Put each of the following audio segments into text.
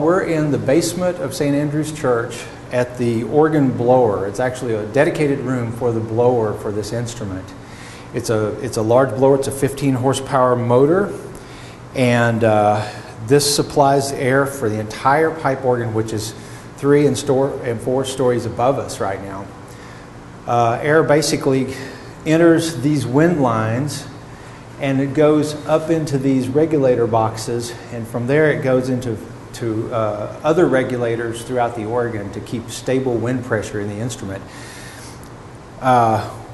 We're in the basement of St. Andrew's Church at the organ blower. It's actually a dedicated room for the blower for this instrument. It's a large blower. It's a 15 horsepower motor, and this supplies air for the entire pipe organ, which is 3 and 4 stories above us right now. Air basically enters these wind lines, and it goes up into these regulator boxes, and from there it goes into other regulators throughout the organ to keep stable wind pressure in the instrument.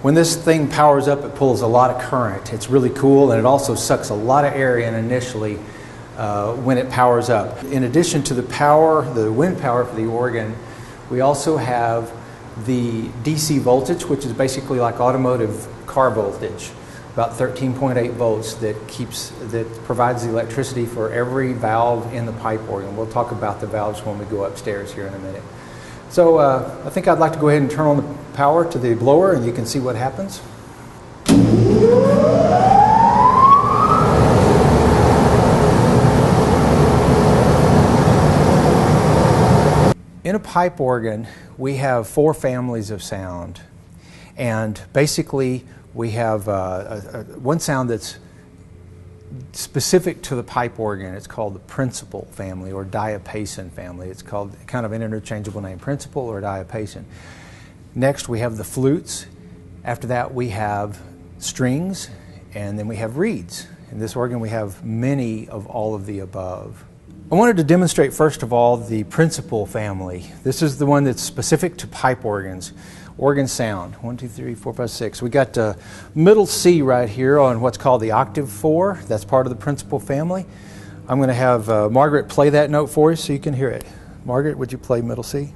When this thing powers up, it pulls a lot of current. It's really cool, and it also sucks a lot of air in initially when it powers up. In addition to the power, the wind power for the organ, we also have the DC voltage, which is basically like automotive car voltage, about 13.8 volts that provides the electricity for every valve in the pipe organ. We'll talk about the valves when we go upstairs here in a minute. So I think I'd like to go ahead and turn on the power to the blower, and you can see what happens. In a pipe organ, we have 4 families of sound, and basically we have one sound that's specific to the pipe organ. It's called the principal family or diapason family. It's called kind of an interchangeable name, principal or diapason. Next we have the flutes. After that we have strings, and then we have reeds. In this organ we have many of all of the above. I wanted to demonstrate first of all the principal family. This is the one that's specific to pipe organs. Organ sound, 1, 2, 3, 4, 5, 6. We got middle C right here on what's called the octave 4. That's part of the principal family. I'm going to have Margaret play that note for you so you can hear it. Margaret, would you play middle C?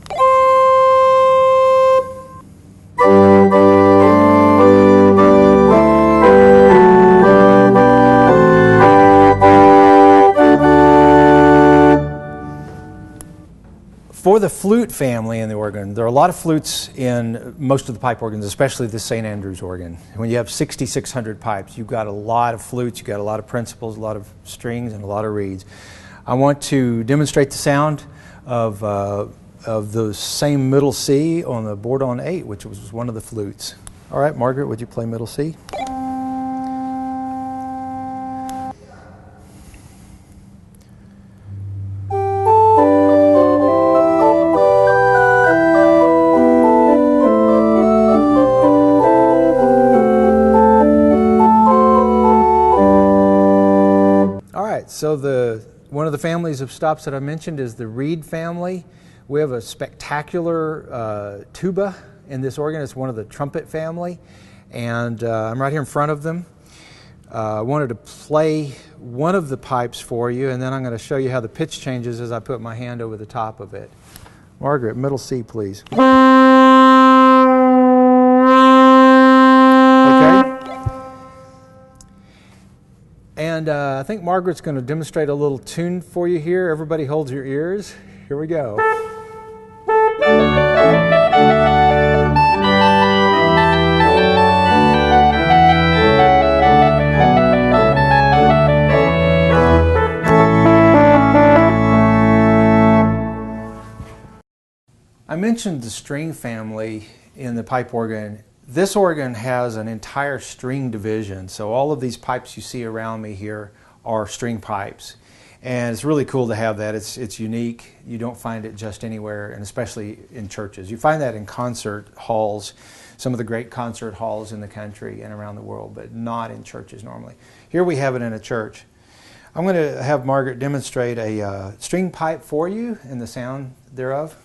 For the flute family in the organ, there are a lot of flutes in most of the pipe organs, especially the St. Andrew's organ. When you have 6,600 pipes, you've got a lot of flutes, you've got a lot of principals, a lot of strings, and a lot of reeds. I want to demonstrate the sound of the same middle C on the board on 8, which was one of the flutes. All right, Margaret, would you play middle C? So one of the families of stops that I mentioned is the reed family. We have a spectacular tuba in this organ. It's one of the trumpet family, and I'm right here in front of them. I wanted to play one of the pipes for you, and then I'm going to show you how the pitch changes as I put my hand over the top of it. Margaret, middle C, please. Okay. And I think Margaret's going to demonstrate a little tune for you here. Everybody hold your ears. Here we go. I mentioned the string family in the pipe organ. This organ has an entire string division, so all of these pipes you see around me here are string pipes, and it's really cool to have that. It's unique. You don't find it just anywhere, and especially in churches. You find that in concert halls, some of the great concert halls in the country and around the world, but not in churches normally. Here we have it in a church. I'm going to have Margaret demonstrate a string pipe for you and the sound thereof.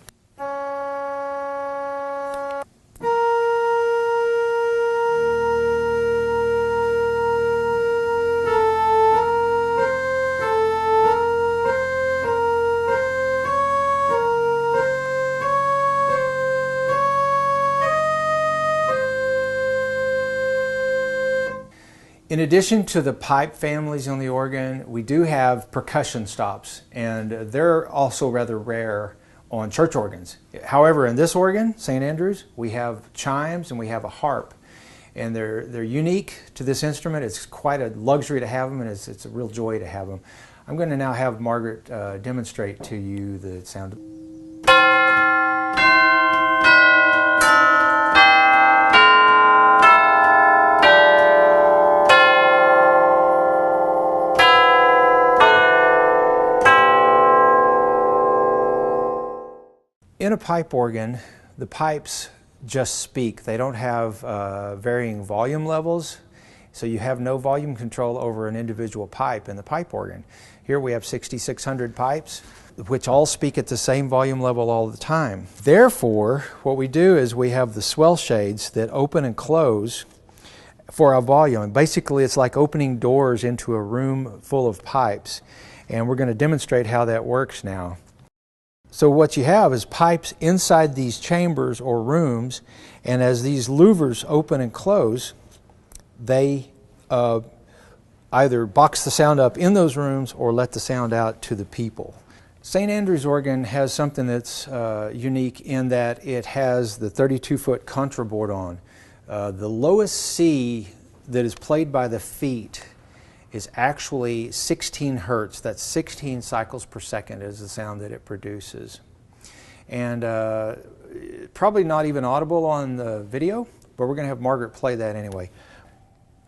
In addition to the pipe families on the organ, we do have percussion stops, and they're also rather rare on church organs. However, in this organ, St. Andrew's, we have chimes and we have a harp, and they're unique to this instrument. It's quite a luxury to have them, and it's a real joy to have them. I'm going to now have Margaret demonstrate to you the sound. In a pipe organ, the pipes just speak. They don't have varying volume levels, so you have no volume control over an individual pipe in the pipe organ. Here we have 6,600 pipes, which all speak at the same volume level all the time. Therefore, what we do is we have the swell shades that open and close for our volume. Basically, it's like opening doors into a room full of pipes, and we're going to demonstrate how that works now. So what you have is pipes inside these chambers or rooms, and as these louvers open and close, they either box the sound up in those rooms or let the sound out to the people. St. Andrew's organ has something that's unique in that it has the 32-foot contraboard on. The lowest C that is played by the feet is actually 16 hertz. That's 16 cycles per second is the sound that it produces. And probably not even audible on the video, but we're going to have Margaret play that anyway.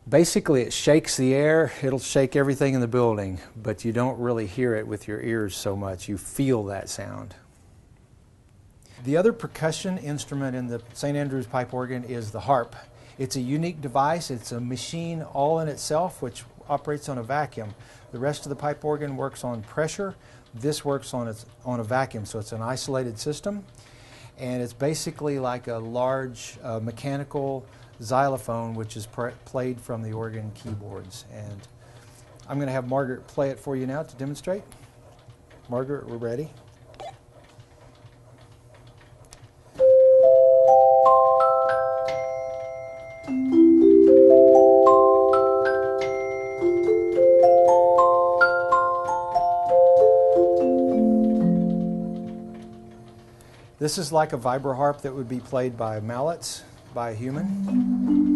Basically, it shakes the air. It'll shake everything in the building, but you don't really hear it with your ears so much. You feel that sound. The other percussion instrument in the St. Andrew's pipe organ is the harp. It's a unique device. It's a machine all in itself, which operates on a vacuum. The rest of the pipe organ works on pressure. This works on a vacuum, so it's an isolated system. And it's basically like a large mechanical xylophone, which is played from the organ keyboards. And I'm going to have Margaret play it for you now to demonstrate. Margaret, we're ready. This is like a vibroharp that would be played by mallets by a human.